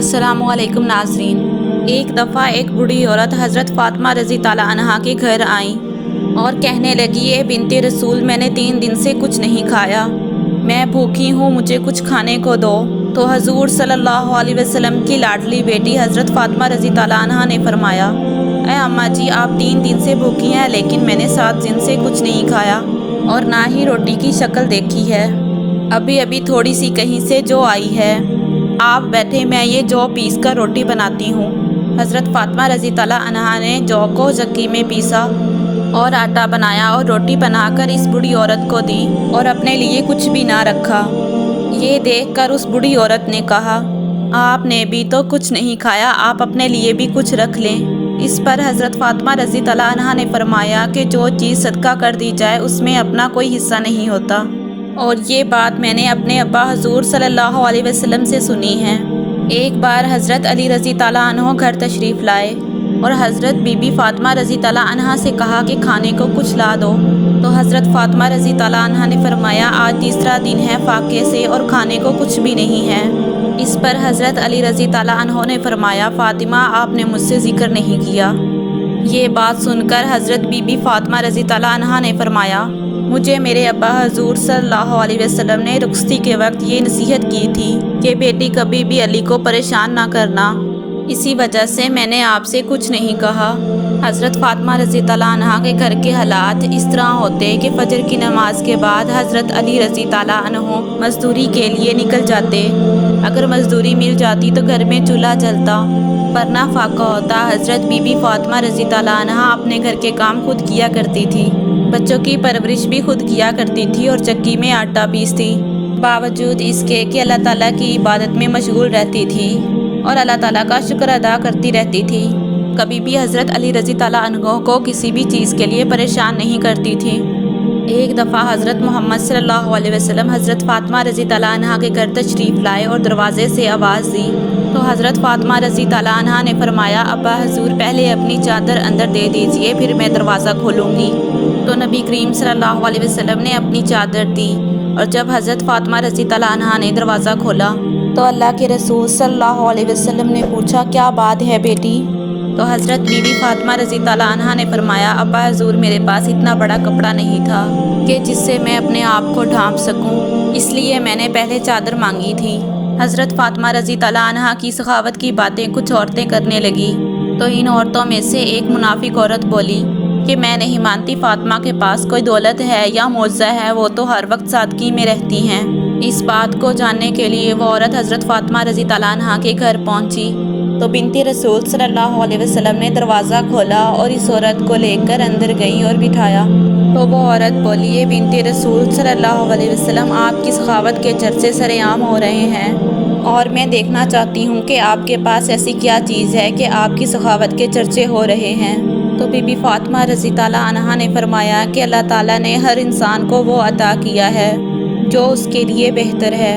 अस्सलाम वालेकुम नाज़रीन। एक दफ़ा एक बूढ़ी औरत हज़रत फ़ातिमा रज़ी ताला अन्हा के घर आई और कहने लगी, ए बिन्ते रसूल, मैंने 3 दिन से कुछ नहीं खाया, मैं भूखी हूँ, मुझे कुछ खाने को दो। तो हजूर सल्लल्लाहु अलैहि वसल्लम की लाडली बेटी हज़रत फ़ातिमा रज़ी ताला अन्हा ने फरमाया, ए अम्मा जी, आप 3 दिन से भूखी हैं, लेकिन मैंने 7 दिन से कुछ नहीं खाया और ना ही रोटी की शक्ल देखी है। अभी अभी थोड़ी सी कहीं से जौ आई है, आप बैठे, मैं ये जौ पीस कर रोटी बनाती हूँ। हज़रत फ़ातिमा रज़ी ताला अन्हा ने जौ को चक्की में पीसा और आटा बनाया और रोटी बनाकर इस बूढ़ी औरत को दी और अपने लिए कुछ भी ना रखा। ये देखकर उस बूढ़ी औरत ने कहा, आपने भी तो कुछ नहीं खाया, आप अपने लिए भी कुछ रख लें। इस पर हज़रत फ़ातिमा रज़ी ताला अन्हा ने फरमाया कि जो चीज़ सदका कर दी जाए उसमें अपना कोई हिस्सा नहीं होता, और ये बात मैंने अपने अब्बा हजूर सल्लल्लाहु अलैहि वसल्लम से सुनी है। एक बार हज़रत अली रज़ी ताला अन्हो घर तशरीफ़ लाए और हज़रत बीबी फ़ातिमा रज़ी ताला अन्हा से कहा कि खाने को कुछ ला दो। तो हज़रत फ़ातिमा रज़ी ताला अन्हा ने फरमाया, आज तीसरा दिन है फाके से और खाने को कुछ भी नहीं है। इस पर हज़रत अली रज़ी ताला अन्हो ने फरमाया, फ़ातिमा, आपने मुझसे ज़िक्र नहीं किया। ये बात सुनकर हज़रत बीबी फ़ातिमा रज़ी ताला अन्हा ने फरमाया, मुझे मेरे अब्बा हजूर सल्लल्लाहु अलैहि वसल्लम ने रुखसती के वक्त ये नसीहत की थी कि बेटी कभी भी अली को परेशान ना करना, इसी वजह से मैंने आपसे कुछ नहीं कहा। हज़रत फ़ातिमा रज़ी ताला अन्हा के घर के हालात इस तरह होते कि फ़जर की नमाज के बाद हज़रत अली रज़ी ताला अन्हो मज़दूरी के लिए निकल जाते। अगर मज़दूरी मिल जाती तो घर में चूल्हा जलता, वरना फाका होता। हज़रत बीबी फ़ातिमा रज़ी ताला अन्हा अपने घर के काम खुद किया करती थी, बच्चों की परवरिश भी खुद किया करती थी और चक्की में आटा पीसती, बावजूद इसके कि अल्लाह ताला की इबादत में मशगूल रहती थी और अल्लाह ताला का शुक्र अदा करती रहती थी। कभी भी हज़रत अली रज़ी ताला अन्हो को किसी भी चीज़ के लिए परेशान नहीं करती थी। एक दफ़ा हज़रत मोहम्मद सल्लल्लाहु अलैहि वसल्लम हज़रत फ़ातिमा रज़ी ताला अन्हा के घर तशरीफ़ लाए और दरवाज़े से आवाज़ दी तो हज़रत फ़ातिमा रज़ी ताला अन्हा ने फरमाया, अब्बा हजूर, पहले अपनी चादर अंदर दे दीजिए, फिर मैं दरवाज़ा खोलूँगी। तो नबी करीम सल्लल्लाहु अलैहि वसल्लम ने अपनी चादर दी और जब हज़रत फ़ातिमा रज़ी ताला अन्हा ने दरवाज़ा खोला तो अल्लाह के रसूल सल्लल्लाहु अलैहि वसल्लम ने पूछा, क्या बात है बेटी? तो हज़रत बीबी फ़ातिमा रज़ी ताला अन्हा ने फरमाया, अब्बा हजूर, मेरे पास इतना बड़ा कपड़ा नहीं था कि जिससे मैं अपने आप को ढांप सकूं, इसलिए मैंने पहले चादर मांगी थी। हज़रत फ़ातिमा रज़ी ताला अन्हा की सखावत की बातें कुछ औरतें करने लगी तो इन औरतों में से एक मुनाफिक औरत बोली कि मैं नहीं मानती, फ़ातिमा के पास कोई दौलत है या मौज़ा है, वो तो हर वक्त सादगी में रहती हैं। इस बात को जानने के लिए वो औरत हज़रत फ़ातिमा रज़ी ताला अन्हा के घर पहुंची तो बिन्ते रसूल सल्लल्लाहु अलैहि वसल्लम ने दरवाज़ा खोला और इस औरत को लेकर अंदर गई और बिठाया। तो वो औरत बोली, ये बिन्ते रसूल सल्लल्लाहु अलैहि वसल्लम, आपकी सखावत के चर्चे सरेआम हो रहे हैं और मैं देखना चाहती हूँ कि आपके पास ऐसी क्या चीज़ है कि आपकी सखावत के चर्चे हो रहे हैं। तो बीबी फ़ातिमा रज़ी ताला अन्हा ने फरमाया कि अल्लाह ताला ने हर इंसान को वो अता किया है जो उसके लिए बेहतर है।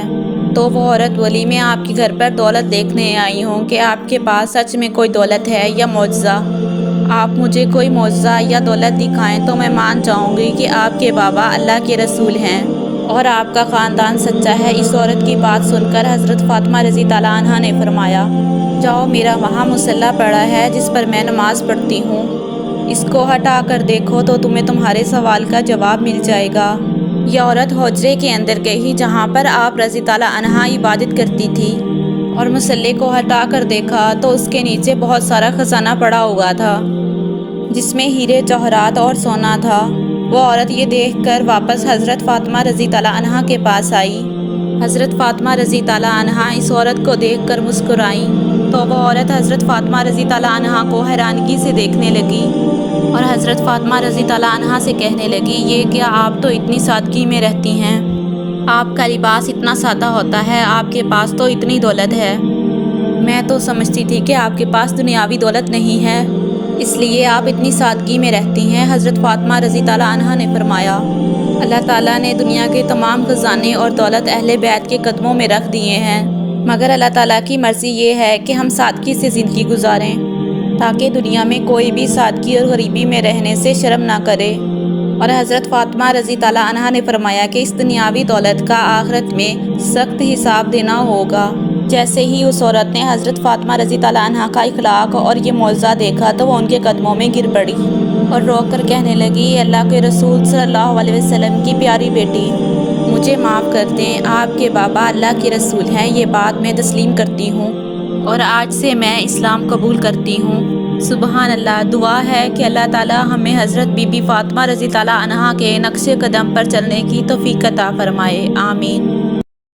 तो वो औरत बोली, मैं आपके घर पर दौलत देखने आई हूँ कि आपके पास सच में कोई दौलत है या मौज़ा। आप मुझे कोई मौज़ा या दौलत दिखाएं तो मैं मान जाऊँगी कि आपके बाबा अल्लाह के रसूल हैं और आपका ख़ानदान सच्चा है। इस औरत की बात सुनकर हज़रत फ़ातिमा रज़ी ताला अन्हा ने फरमाया, जाओ, मेरा वहाँ मुसल्ला पड़ा है जिस पर मैं नमाज़ पढ़ती हूँ, इसको हटा कर देखो तो तुम्हें तुम्हारे सवाल का जवाब मिल जाएगा। यह औरत हुजरे के अंदर गई जहाँ पर आप रज़ी ताला अन्हा इबादत करती थी और मुसल्ले को हटा कर देखा तो उसके नीचे बहुत सारा ख़जाना पड़ा हुआ था जिसमें हीरे जवाहरात और सोना था। वो औरत ये देखकर वापस हज़रत फ़ातिमा रज़ी ताला अन्हा के पास आई। हज़रत फ़ातिमा रज़ी ताला अन्हा इस औरत को देखकर मुस्कुराई तो वो औरत हज़रत फ़ातिमा रज़ी ताला अन्हा को हैरानगी से देखने लगी और हज़रत फ़ातिमा रज़ी ताला अन्हा से कहने लगी, ये क्या, आप तो इतनी सादगी में रहती हैं, आपका लिबास इतना सादा होता है, आपके पास तो इतनी दौलत है। मैं तो समझती थी कि आपके पास दुनियावी दौलत नहीं है, इसलिए आप इतनी सादगी में रहती हैं। हज़रत फ़ातिमा रज़ी ताला अन्हा ने फरमाया, अल्लाह ताला ने दुनिया के तमाम ख़जाने और दौलत अहले बैत के कदमों में रख दिए हैं, मगर अल्लाह ताला की मर्ज़ी ये है कि हम सादगी से ज़िंदगी गुजारें ताकि दुनिया में कोई भी सादगी और गरीबी में रहने से शर्म ना करे। और हज़रत फ़ातिमा रज़ी ताला अन्हा ने फरमाया कि इस दुनियावी दौलत का आखिरत में सख्त हिसाब देना होगा। جیسے ہی اس عورت نے حضرت فاطمہ رضی اللہ عنہا کا اخلاق اور یہ معجزہ دیکھا تو وہ ان کے قدموں میں گر پڑی اور رو کر کہنے لگی، اللہ کے رسول صلی اللہ علیہ وسلم کی پیاری بیٹی، مجھے معاف کر دیں، آپ کے بابا اللہ کے رسول ہیں، یہ بات میں تسلیم کرتی ہوں اور آج سے میں اسلام قبول کرتی ہوں۔ سبحان اللہ۔ دعا ہے کہ اللہ تعالی ہمیں حضرت بی بی فاطمہ رضی اللہ عنہا کے نقش قدم پر چلنے کی توفیق عطا فرمائے، آمین۔